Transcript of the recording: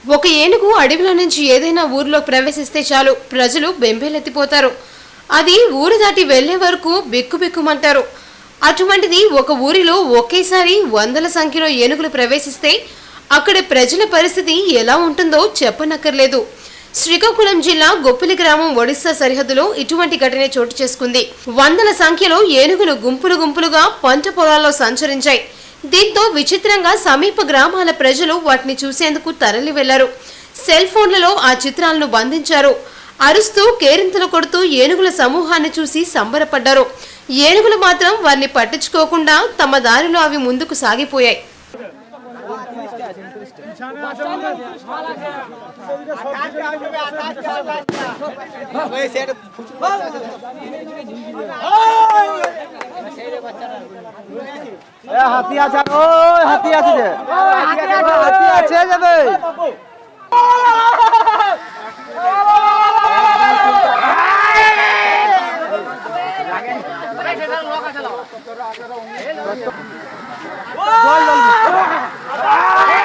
ఒక ఏనుగు అడవిలో నుంచి ఏదైనా ఊరిలో ప్రవేశిస్తే చాలు ప్రజలు బెంబేలెత్తిపోతారు. అది ఊరు దాటి వెళ్లే వరకు బిక్కుబిక్కుమంటారు. అటువంటిది ఒక ఊరిలో ఒకేసారి వందల సంఖ్యలో ఏనుగులు ప్రవేశిస్తే అక్కడి ప్రజల పరిస్థితి ఎలా ఉంటుందో చెప్పనక్కర్లేదు. శ్రీకాకుళం జిల్లా గొప్పిలి గ్రామం ఒడిశా సరిహద్దులో ఇటువంటి ఘటన చోటు చేసుకుంది. వందల సంఖ్యలో ఏనుగులు గుంపులు గుంపులుగా పంట పొలాల్లో సంచరించాయి. దీంతో విచిత్రంగా సమీప గ్రామాల ప్రజలు వాటిని చూసేందుకు తరలి వెళ్లారు. సెల్ ఫోన్లలో ఆ చిత్రాలను బంధించారు. అరుస్తూ కేరింతలు కొడుతూ ఏనుగుల సమూహాన్ని చూసి సంబరపడ్డారు. ఏనుగులు మాత్రం వారిని పట్టించుకోకుండా తమ దారిలో అవి ముందుకు సాగిపోయాయి. হাতি আছে ও হাতি আছে যে হাতি আছে যাবে জল জল